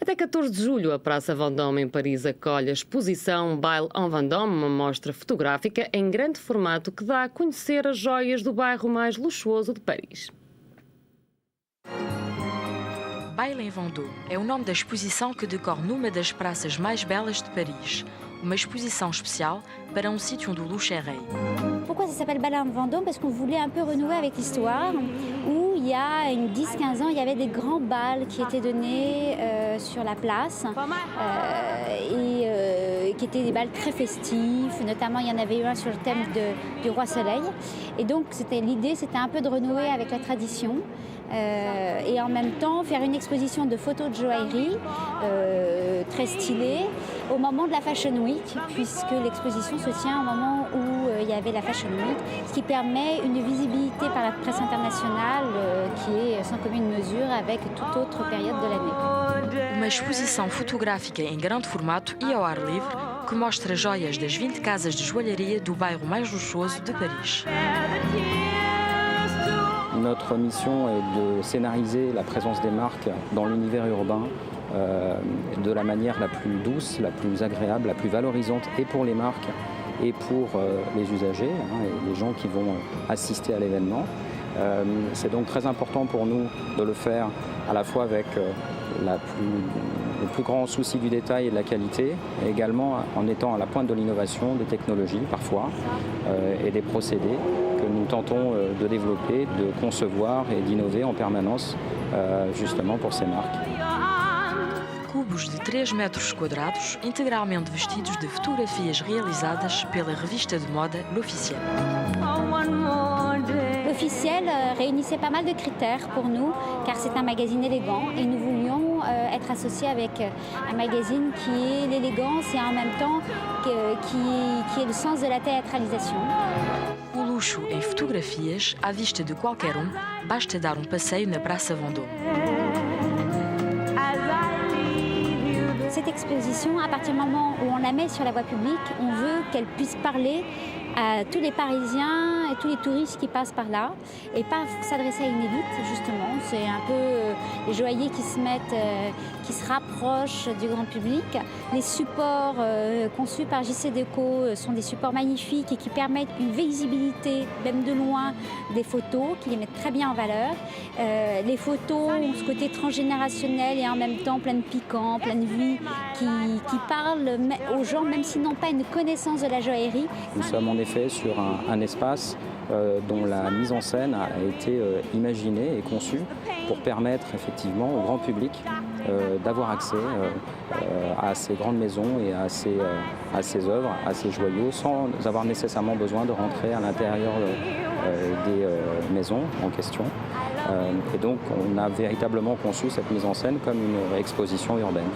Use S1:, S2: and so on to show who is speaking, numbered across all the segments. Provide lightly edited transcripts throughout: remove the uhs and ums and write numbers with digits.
S1: Até 14 de julho, a Praça Vendôme, em Paris, acolhe a exposição Baile en Vendôme, uma mostra fotográfica em grande formato que dá a conhecer as joias do bairro mais luxuoso de Paris.
S2: Baile en Vendôme é o nome da exposição que decorre numa das praças mais belas de Paris. Uma exposition spéciale para un site où le luxe est rei.
S3: Pourquoi ça s'appelle Baile en Vendôme? Parce qu'on voulait un peu renouer avec l'histoire, où il y a 10-15 ans, il y avait des grands bals qui étaient donnés sur la place, et qui étaient des bals très festifs, notamment il y en avait eu un sur le thème du Roi Soleil. Et donc l'idée c'était un peu de renouer avec la tradition. Et en même temps faire une exposition de photos de joaillerie très stylée au moment de la Fashion Week, puisque l'exposition se tient au moment où il y avait la Fashion Week, ce qui permet une visibilité par la presse internationale qui est sans commune mesure avec toute autre période de l'année.
S2: Uma exposição fotográfica em grande formato e ao ar livre que mostra joias das 20 casas de joalharia do bairro mais luxuoso de Paris.
S4: Notre mission est de scénariser la présence des marques dans l'univers urbain de la manière la plus douce, la plus agréable, la plus valorisante et pour les marques et pour les usagers et les gens qui vont assister à l'événement. C'est donc très important pour nous de le faire à la fois avec le plus grand souci du détail et de la qualité, et également en étant à la pointe de l'innovation, des technologies parfois, et des procédés que nous tentons de développer, de concevoir et d'innover en permanence justement pour ces marques.
S2: Cubos de 3 metros quadrados, integralmente vestidos de fotografias realizadas pela revista de moda L'Officiel.
S3: L'Officiel réunissait pas mal de critères pour nous, car c'est un magazine élégant et nous voulions être associés avec un magazine qui est l'élégance et en même temps qui est le sens de la théâtralisation.
S2: O luxo em fotografias, à vista de qualquer basta dar passeio na Praça Vendôme.
S3: Cette exposition, à partir du moment où on la met sur la voie publique, on veut qu'elle puisse parler à tous les Parisiens et tous les touristes qui passent par là, et pas s'adresser à une élite justement. C'est un peu les joailliers qui se rapprochent du grand public. Les supports conçus par JC Deco sont des supports magnifiques et qui permettent une visibilité, même de loin, des photos, qui les mettent très bien en valeur. Les photos ont ce côté transgénérationnel et en même temps plein de piquant, plein de vie, qui parlent aux gens, même s'ils n'ont pas une connaissance de la joaillerie.
S4: Nous sommes en effet sur un espace dont la mise en scène a été imaginée et conçue pour permettre effectivement au grand public d'avoir accès à ces grandes maisons et à ces œuvres, à ces joyaux, sans avoir nécessairement besoin de rentrer à l'intérieur des maisons en question. Et donc on a véritablement conçu cette mise en scène comme une exposition urbaine.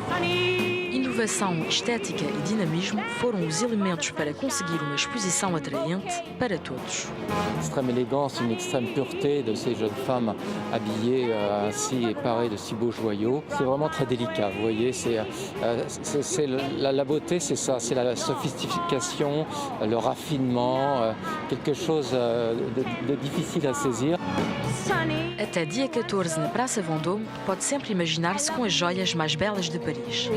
S2: Inovação, estética e dinamismo foram os elementos para conseguir uma exposição atraente para todos.
S5: L'extrême élégance, une extrême pureté de ces jeunes femmes habillées ainsi et parées de si beaux joyaux. C'est vraiment très délicat, vous voyez, la beauté, c'est ça, c'est la sophistication, le raffinement, quelque chose de difficile à saisir.
S2: Até dia 14 na Praça Vendôme, pode sempre imaginar-se com as joias mais belas de Paris.